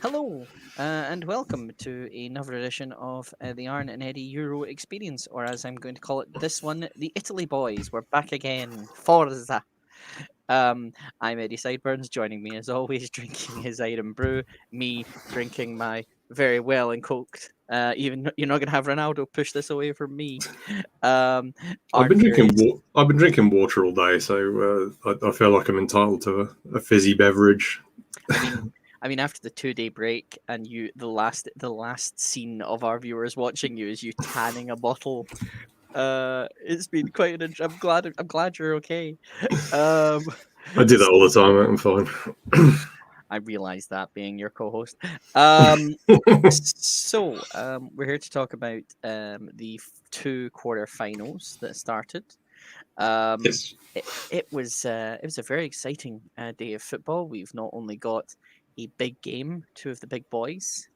Hello, and welcome to another edition of the Arn and Eddie Euro Experience, or as I'm going to call it this one, the Italy Boys. We're back again. Forza. I'm Eddie Sideburns, joining me as always, drinking his iron brew, me drinking my very well and coked. Even you're not going to have Ronaldo push this away from me. I've Arn been drinking. Furious. I've been drinking water all day, so I feel like I'm entitled to a fizzy beverage. I mean, after the 2 day break, and the last scene of our viewers watching you is you tanning a bottle. It's been quite an. I'm glad you're okay. Um, I do that all the so time. I'm fine. I realize that being your co-host. We're here to talk about the two quarterfinals that started. Um, Yes. it was a very exciting day of football. We've not only got a big game, two of the big boys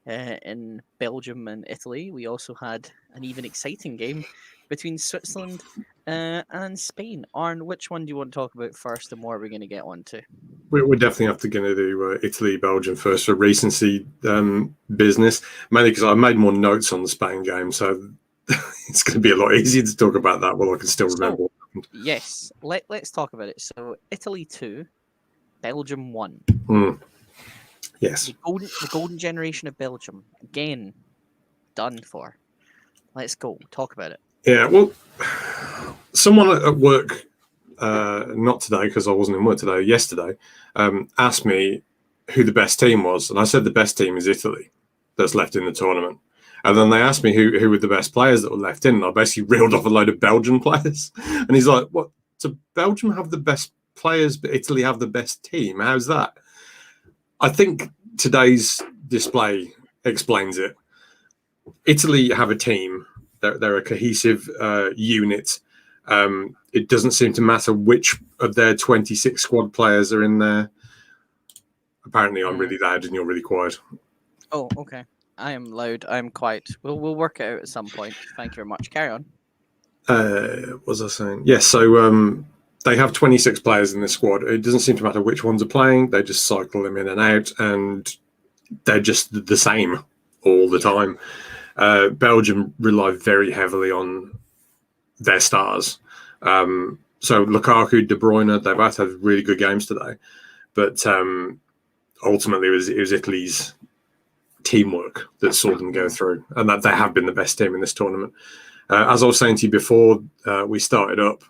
in Belgium and Italy. We also had an even exciting game between Switzerland and Spain. Arn, which one do you want to talk about first, and what are we going to get on to? We're definitely have to going to do Italy, Belgium first for recency business, mainly because I made more notes on the Spain game, so it's going to be a lot easier to talk about that while I can still remember So, what happened. yes, let's talk about it. So, Italy 2, Belgium 1. Yes. The golden generation of Belgium again done for. Let's go talk about it. Yeah. Well, someone at work, not today because I wasn't in work today, yesterday, asked me who the best team was. And I said the best team is Italy that's left in the tournament. And then they asked me who were the best players that were left in. And I basically reeled off a load of Belgian players. And he's like, what? So Belgium have the best players, but Italy have the best team? How's that? I think today's display explains it. Italy have a team. They're a cohesive unit. It doesn't seem to matter which of their 26 squad players are in there. Apparently, I'm really loud and you're really quiet. Oh, okay. I am loud. I'm quiet. We'll work it out at some point. Thank you very much. Carry on. What was I saying? Yes, so they have 26 players in this squad. It doesn't seem to matter which ones are playing. They just cycle them in and out, and they're just the same all the time. Belgium rely very heavily on their stars. So Lukaku, De Bruyne, they both had really good games today. But ultimately, it was Italy's teamwork that saw them go through, and that they have been the best team in this tournament. As I was saying to you before we started up,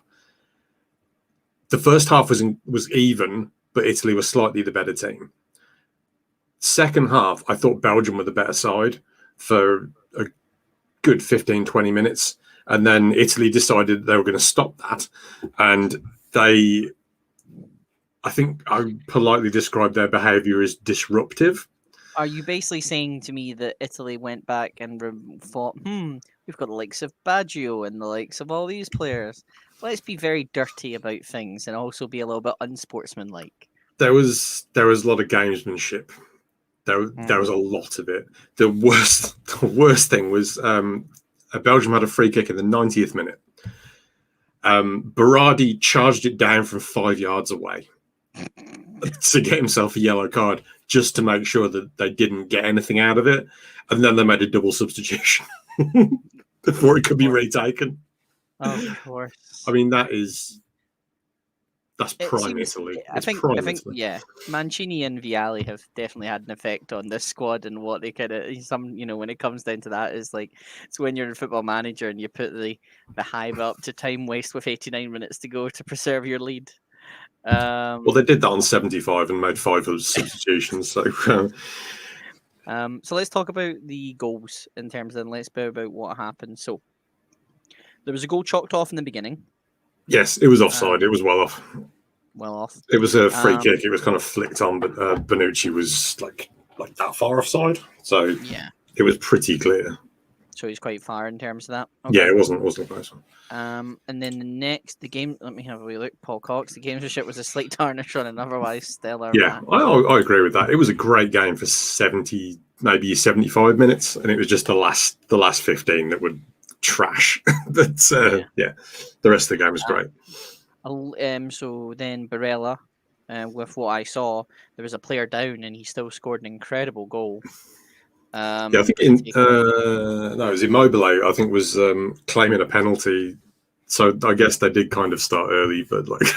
the first half was even, but Italy was slightly the better team. Second half, I thought Belgium were the better side for a good 15, 20 minutes. And then Italy decided they were going to stop that. And I think I politely described their behaviour as disruptive. Are you basically saying to me that Italy went back and thought, we've got the likes of Baggio and the likes of all these players. Let's be very dirty about things and also be a little bit unsportsmanlike. There was a lot of gamesmanship. There was a lot of it. The worst thing was Belgium had a free kick in the 90th minute. Berardi charged it down from 5 yards away to get himself a yellow card, just to make sure that they didn't get anything out of it. And then they made a double substitution before it could be retaken. Of course. I mean, that's prime Italy. I think, yeah, Mancini and Vialli have definitely had an effect on this squad, and what they kind of when it comes down to that is like, it's when you're a football manager and you put the hive up to time waste with 89 minutes to go to preserve your lead. Well, they did that on 75 and made 5 substitutions. So let's talk about the goals in terms of, let's be about what happened. So there was a goal chalked off in the beginning. Yes, it was offside. It was well off. Well off. It was a free kick. It was kind of flicked on, but Bonucci was like that far offside. So yeah, it was pretty clear. So he's quite far in terms of that. Okay. Yeah, it wasn't a close one. And then the game. Let me have a wee look. Paul Cox. The gamemanship was a slight tarnish on an otherwise stellar. Yeah, I agree with that. It was a great game for 70, maybe 75 minutes, and it was just the last 15 that would trash. But yeah, the rest of the game was great. So then Barella with what I saw, there was a player down and he still scored an incredible goal. Yeah, I think To take away. no, it was Immobile. I think was claiming a penalty. So I guess they did kind of start early, but like,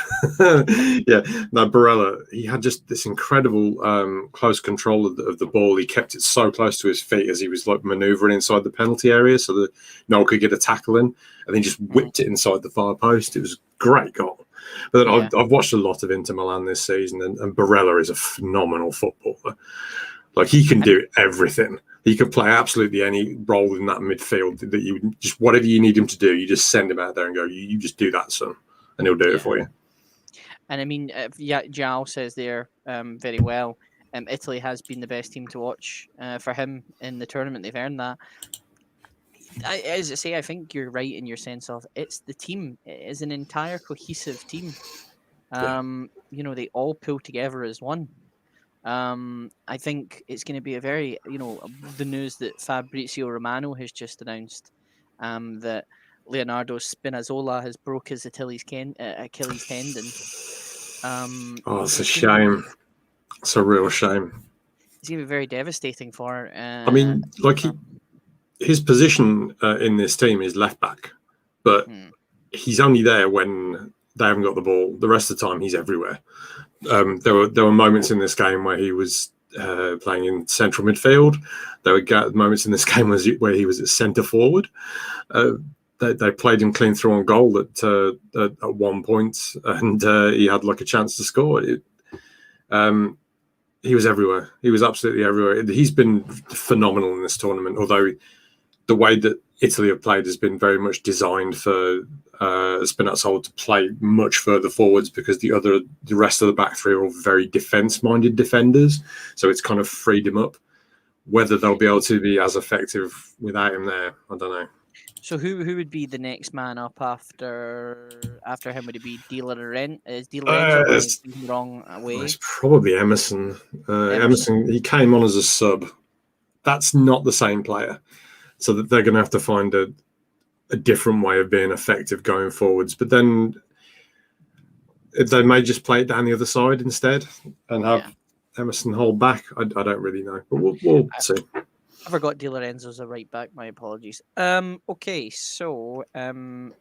yeah, no, Barella, he had just this incredible close control of the ball. He kept it so close to his feet as he was like manoeuvring inside the penalty area, so that no one could get a tackle in, and then just Mhm. whipped it inside the far post. It was a great goal. But Yeah, I've watched a lot of Inter Milan this season, and Barella is a phenomenal footballer. Like he can and do everything. He could play absolutely any role in that midfield that you just whatever you need him to do, you just send him out there and go, you just do that, son, and he'll do it yeah, for you. and I mean, yeah, Jao says there very well. Italy has been the best team to watch for him in the tournament. They've earned that. As I say, I think you're right in your sense of it's the team. It is an entire cohesive team. Yeah. They all pull together as one. I think it's going to be a very, the news that Fabrizio Romano has just announced that Leonardo Spinazzola has broke his Achilles tendon. Oh, it's a It's going to be shame. It's a real shame. it's going to be very devastating for I mean, like for his position in this team is left back, but hmm, he's only there when they haven't got the ball. The rest of the time, he's everywhere. There were moments in this game where he was playing in central midfield. There were moments in this game where he was at centre forward. Uh, they played him clean through on goal at one point, and he had like a chance to score. He was everywhere. He was absolutely everywhere. He's been phenomenal in this tournament. Although the way that Italy have played has been very much designed for Spinazzola to play much further forwards because the rest of the back three are all very defence-minded defenders. So it's kind of freed him up. Whether they'll be able to be as effective without him there, I don't know. So who would be the next man up after him? Would it be Di Lorenzo? Is Di Lorenzo, or am I It's, thinking the wrong way? it's probably Emerson. Emerson. Emerson, he came on as a sub. That's not the same player. So that they're going to have to find a different way of being effective going forwards. But then they may just play it down the other side instead and have Yeah. Emerson hold back. I don't really know, but we'll see. I forgot Di Lorenzo's a right back. My apologies. Okay. So the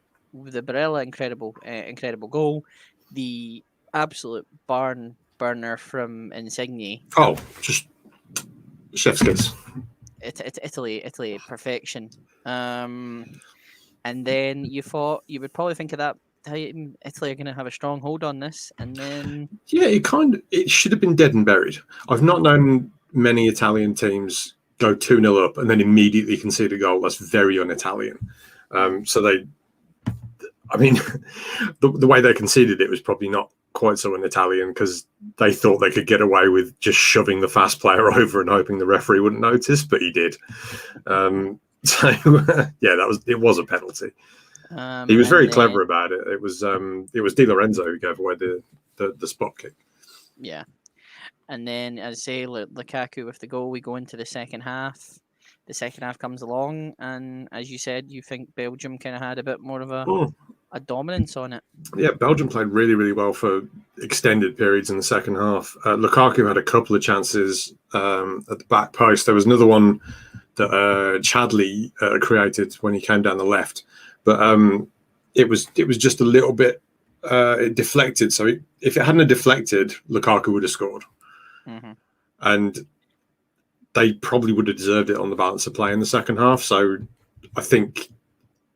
Barella incredible goal, the absolute barn burner from Insigne. Oh, just chef's kiss. Italy perfection. And then you would probably think of that time Italy are going to have a strong hold on this, and then Yeah, it should have been dead and buried. I've not known many Italian teams go 2-0 up and then immediately concede a goal. That's very un-Italian. So I mean, the way they conceded it was probably not quite so un-Italian because they thought they could get away with just shoving the fast player over and hoping the referee wouldn't notice, but he did. So yeah, it was a penalty. He was and very then clever about it. It was Di Lorenzo who gave away the spot kick. yeah, and then as I say, Lukaku with the goal, we go into the second half. The second half comes along, and as you said, you think Belgium kind of had a bit more of a dominance on it. Yeah, Belgium played really, really well for extended periods in the second half. Lukaku had a couple of chances at the back post. There was another one that Chadley created when he came down the left, but it was just a little bit it deflected. So if it hadn't deflected, Lukaku would have scored, and they probably would have deserved it on the balance of play in the second half. So I think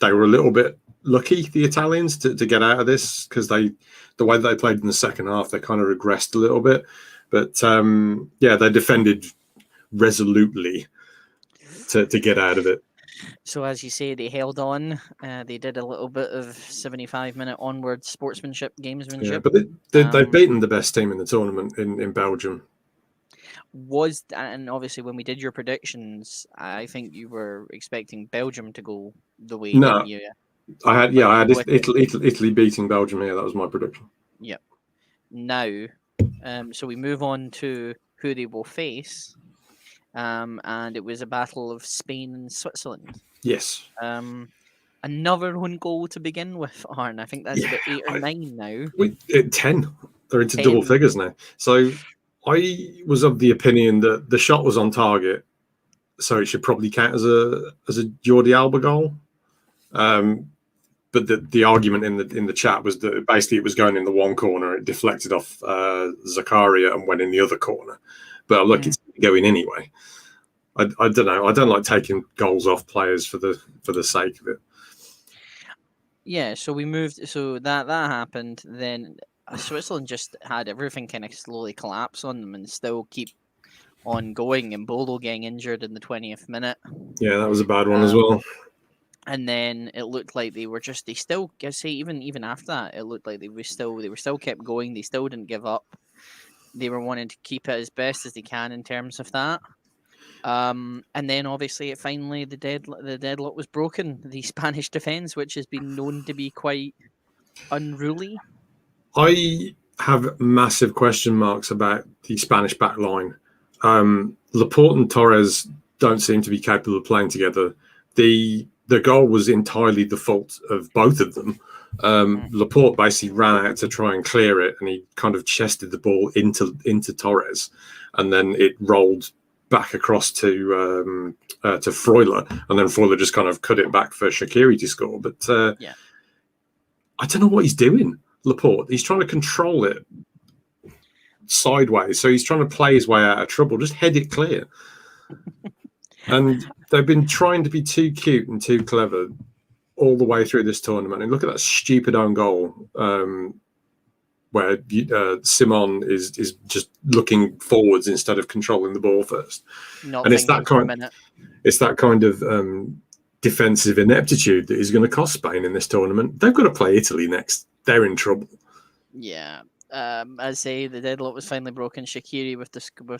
they were a little bit lucky, the Italians, to get out of this because the way they played in the second half, they kind of regressed a little bit. But yeah, they defended resolutely to get out of it. So as you say, they held on. They did a little bit of 75-minute onward sportsmanship, gamesmanship. Yeah, but they've beaten the best team in the tournament in Belgium. And obviously when we did your predictions, I think you were expecting Belgium to go the way, No, didn't you? I had Italy beating Belgium here. That was my prediction. Yep. Now, so we move on to who they will face, and it was a battle of Spain and Switzerland. Yes. Another own goal to begin with, Arn. I think that's about 8 or 9 now. 10. They're into 10. double figures now. So I was of the opinion that the shot was on target, so it should probably count as a Jordi Alba goal. But the argument in the chat was that basically it was going in the one corner, it deflected off Zakaria and went in the other corner. But look, it's going anyway. I don't know. I don't like taking goals off players for the sake of it. Yeah, so we moved. So that happened. Then Switzerland just had everything kind of slowly collapse on them and still keep on going. And Bolo getting injured in the 20th minute. Yeah, that was a bad one as well. And then it looked like they still, I say, even after that, it looked like they were still kept going. They still didn't give up. They were wanting to keep it as best as they can in terms of that. And then obviously the deadlock was broken. The Spanish defense, which has been known to be quite unruly. I have massive question marks about the Spanish back line. Laporte and Torres don't seem to be capable of playing together. The goal was entirely the fault of both of them. Laporte basically ran out to try and clear it, and he kind of chested the ball into Torres, and then it rolled back across to Freuler, and then Freuler just kind of cut it back for Shaqiri to score. But I don't know what he's doing, Laporte. He's trying to control it sideways, so he's trying to play his way out of trouble. Just head it clear. And they've been trying to be too cute and too clever all the way through this tournament. And look at that stupid own goal where Simon is just looking forwards instead of controlling the ball first. And it's that kind of defensive ineptitude that is going to cost Spain in this tournament. They've got to play Italy next. They're in trouble. Yeah. As I say, the deadlock was finally broken. Shaqiri with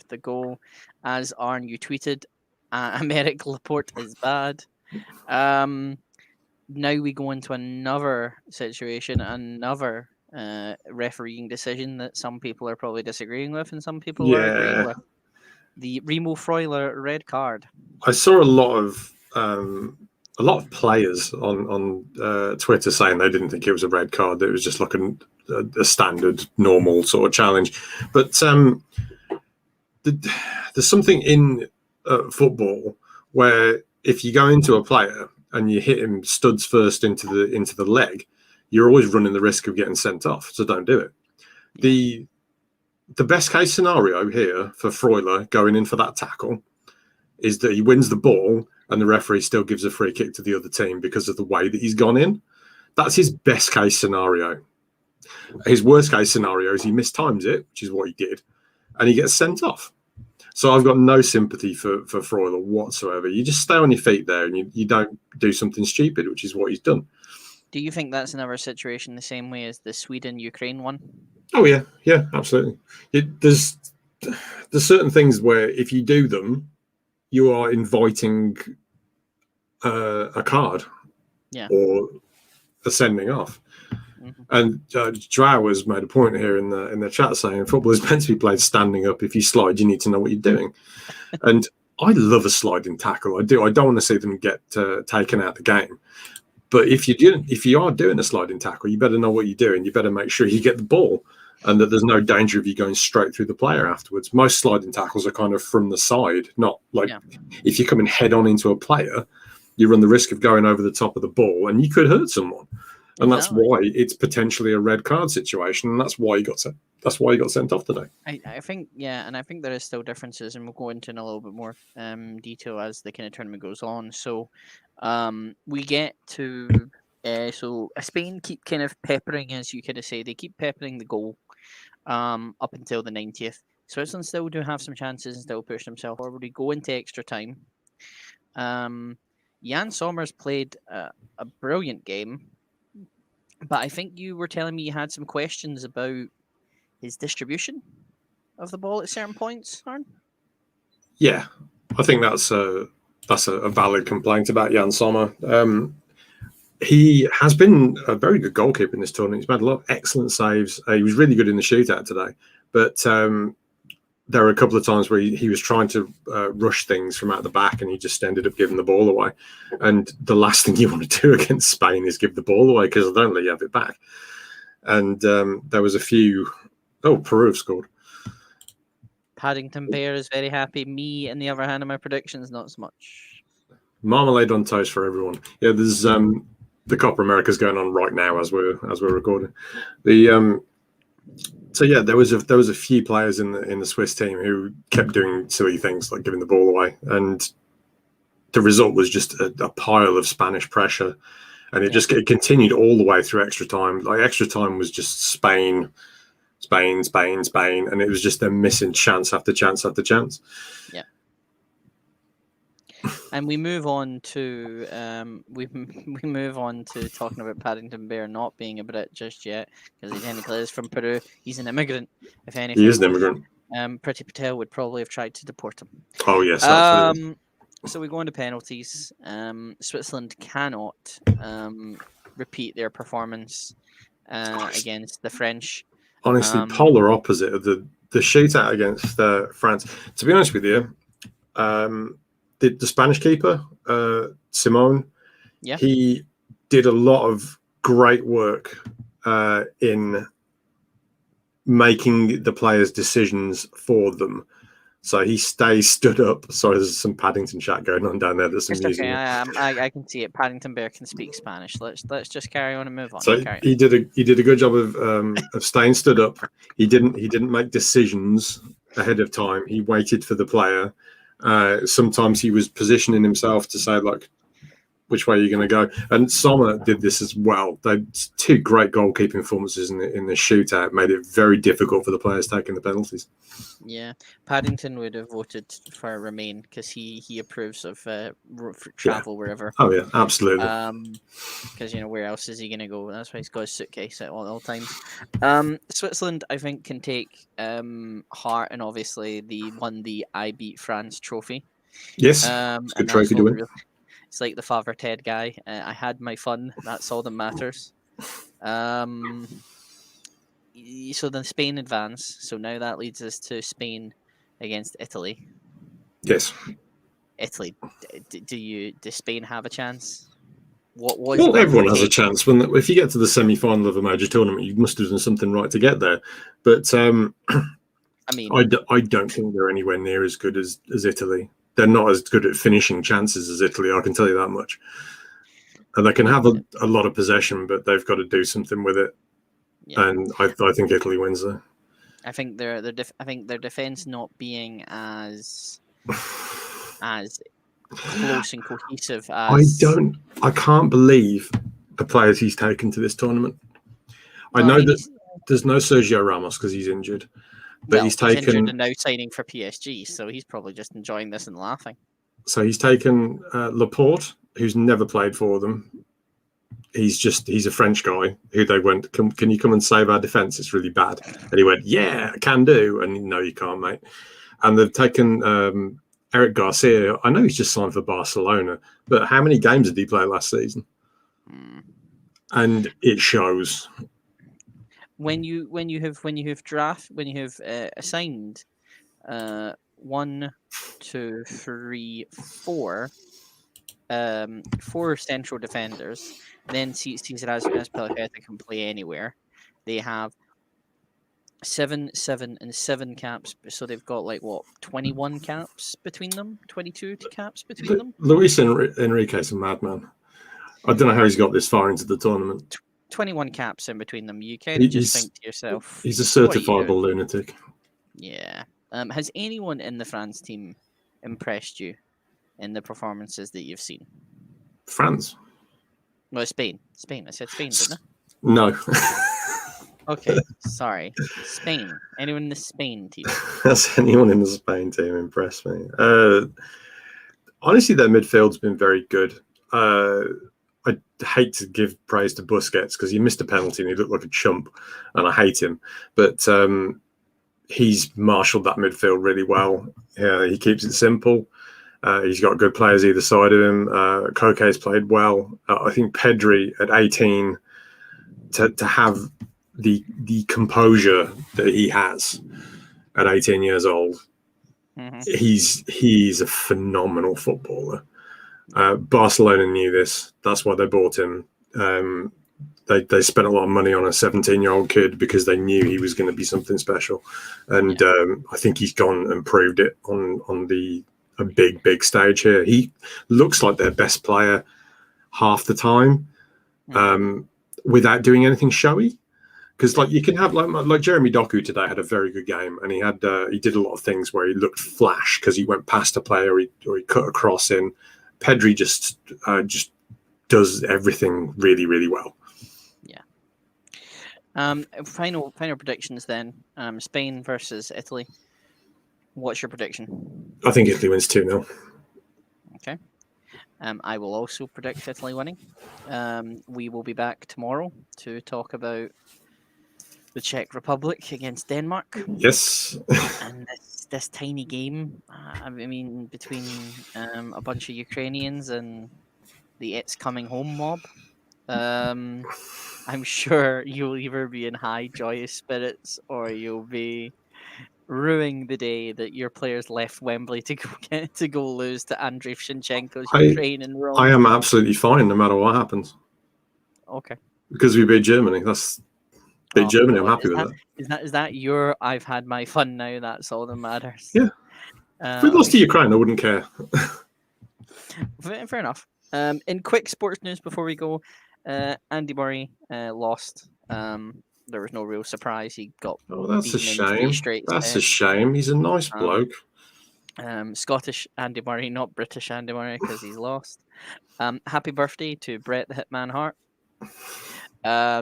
the goal, as Arn, you tweeted. Americ Laporte is bad. Now we go into another situation, another refereeing decision that some people are probably disagreeing with and some people are agreeing with. The Remo Freuler red card. I saw a lot of players on Twitter saying they didn't think it was a red card. It was just like a standard, normal sort of challenge. But there's something in football where if you go into a player and you hit him studs first into the leg, you're always running the risk of getting sent off. So don't do it. The best case scenario here for Freuler going in for that tackle is that he wins the ball and the referee still gives a free kick to the other team because of the way that he's gone in. That's his best case scenario. His worst case scenario is he mistimes it, which is what he did, and he gets sent off. So I've got no sympathy for Freuler whatsoever. You just stay on your feet there and you don't do something stupid, which is what he's done. Do you think that's another situation the same way as the Sweden-Ukraine one? Oh, yeah. Yeah, absolutely. There's certain things where if you do them, you are inviting a card or a sending off. And Drow has made a point here in the chat saying football is meant to be played standing up. If you slide, you need to know what you're doing. And I love a sliding tackle. I do. I don't want to see them get taken out of the game. But if you are doing a sliding tackle, you better know what you're doing. You better make sure you get the ball and that there's no danger of you going straight through the player afterwards. Most sliding tackles are kind of from the side, not like if you're coming head on into a player, you run the risk of going over the top of the ball and you could hurt someone. And that's why it's potentially a red card situation, and that's why he got sent. That's why he got sent off today. I think and I think there is still differences, and we'll go into in a little bit more detail as the kind of tournament goes on. So, we get to so Spain keep kind of peppering, as you kind of say, they keep peppering the goal, up until the 90th. Switzerland still do have some chances and still push themselves forward. We go into extra time. Jan Sommers played a brilliant game. But I think you were telling me you had some questions about his distribution of the ball at certain points, Arn? Yeah, I think that's a valid complaint about Jan Sommer. He has been a very good goalkeeper in this tournament. He's made a lot of excellent saves. He was really good in the shootout today. But there were a couple of times where he was trying to rush things from out the back and he just ended up giving the ball away. And the last thing you want to do against Spain is give the ball away because they'll don't let you have it back. And there was a few Oh, Peru have scored. Paddington Bear is very happy. Me, on the other hand, of my predictions, not so much. Marmalade on toast for everyone. Yeah, there's the Copa America's going on right now as we're recording. The so yeah, there was a few players in the Swiss team who kept doing silly things like giving the ball away, and the result was just a pile of Spanish pressure, and it continued all the way through extra time. Like extra time was just Spain, and it was just them missing chance after chance after chance. Yeah. And we move on to we move on to talking about Paddington Bear not being a Brit just yet, because he technically is from Peru. He's an immigrant, if anything. He is an immigrant. Priti Patel would probably have tried to deport him. Oh yes, absolutely. So we go into penalties. Switzerland cannot repeat their performance against the French. Honestly, polar opposite of the shootout against France. To be honest with you, the Spanish keeper, Simone, he did a lot of great work in making the players' decisions for them. So he stays stood up. Sorry, there's some Paddington chat going on down there. That's amusing. Okay, I can see it. Paddington Bear can speak Spanish. Let's just carry on and move on. So he did a good job of staying stood up. He didn't make decisions ahead of time. He waited for the player. Sometimes he was positioning himself to say, like, which way are you going to go? And Sommer did this as well. They two great goalkeeping performances in the shootout, made it very difficult for the players taking the penalties. Yeah, Paddington would have voted for Remain because he approves of travel wherever. Oh yeah, absolutely. Because where else is he going to go? That's why he's got a suitcase at all times. Switzerland, I think, can take heart, and obviously won the I Beat France trophy. Yes, it's a good trophy to win. It's like the Father Ted guy. I had my fun. That's all that matters. So then Spain advance. So now that leads us to Spain against Italy. Yes. Italy. Does Spain have a chance? Well, everyone has a chance. If you get to the semi-final of a major tournament, you must have done something right to get there. But I mean, I don't think they're anywhere near as good as Italy. They're not as good at finishing chances as Italy, I can tell you that much. And they can have a lot of possession, but they've got to do something with it. Yeah. And I think Italy wins there. I think their defense not being as close and cohesive as I can't believe the players he's taken to this tournament. I know that there's no Sergio Ramos because he's injured. But he's taken and now signing for PSG, so he's probably just enjoying this and laughing. So he's taken Laporte, who's never played for them. He's a French guy who they went, can you come and save our defense? It's really bad. And he went, yeah, I can do. And no, you can't, mate. And they've taken Eric Garcia. I know he's just signed for Barcelona, but how many games did he play last season? And it shows. When you have assigned 1, 2, 3, 4 central defenders, then Cesar Azpilicueta can play anywhere. They have 7, 7, and 7 caps, so they've got 21 caps between them, 22 caps between them. Luis Enrique's a madman. I don't know how he's got this far into the tournament. 21 caps in between them. You kind of just think to yourself, he's a certifiable lunatic. Yeah. Has anyone in the France team impressed you in the performances that you've seen? France? No, Spain. I said Spain, didn't I? No. Okay, sorry. Spain. Anyone in the Spain team? Has anyone in the Spain team impressed me? Honestly, their midfield's been very good. I hate to give praise to Busquets because he missed a penalty and he looked like a chump, and I hate him. But he's marshalled that midfield really well. He keeps it simple. He's got good players either side of him. Koke's played well. I think Pedri at 18 to have the composure that he has at 18 years old. Mm-hmm. He's a phenomenal footballer. Barcelona knew this. That's why they bought him. They spent a lot of money on a 17-year-old kid because they knew he was going to be something special, and I think he's gone and proved it on a big stage here. He looks like their best player half the time, without doing anything showy. Because like you can have like Jeremy Doku today had a very good game, and he did a lot of things where he looked flash because he went past a player or he cut a cross in. Pedri just does everything really, really well. Final predictions then. Spain versus Italy. What's your prediction? I think Italy wins 2-0. Okay. I will also predict Italy winning. We will be back tomorrow to talk about the Czech Republic against Denmark. Yes. And this tiny game, I mean, between a bunch of Ukrainians and the It's Coming Home mob. I'm sure you'll either be in high joyous spirits or you'll be ruining the day that your players left Wembley to go lose to Andriy Shevchenko's Ukraine in Rome. I am absolutely fine no matter what happens. Okay. Because we beat Germany. Beat Germany. I'm happy with that. Is that your I've had my fun now? That's all that matters. Yeah. If we lost to Ukraine, I wouldn't care. Fair enough. In quick sports news before we go, Andy Murray lost. There was no real surprise. He got that's a beaten in 3 shame. straight That's sets. a shame. He's a nice bloke. Scottish Andy Murray, not British Andy Murray, because he's lost. Happy birthday to Bret the Hitman Hart.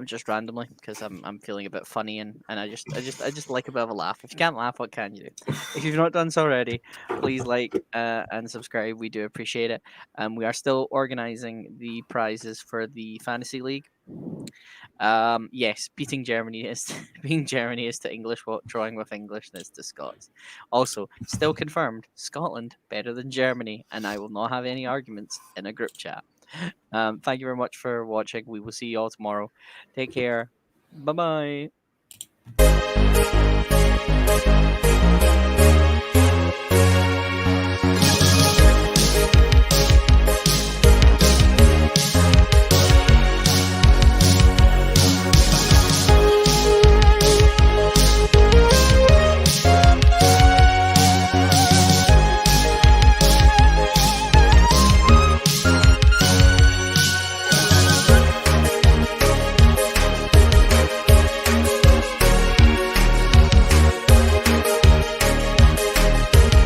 Just randomly because I'm feeling a bit funny and I just like a bit of a laugh. If you can't laugh, what can you do? If you've not done so already, please like and subscribe. We do appreciate it. We are still organizing the prizes for the fantasy league. Yes, being Germany is to English what drawing with English is to Scots. Also, still confirmed, Scotland better than Germany, and I will not have any arguments in a group chat. Thank you very much for watching. We will see you all tomorrow. Take care. Bye bye.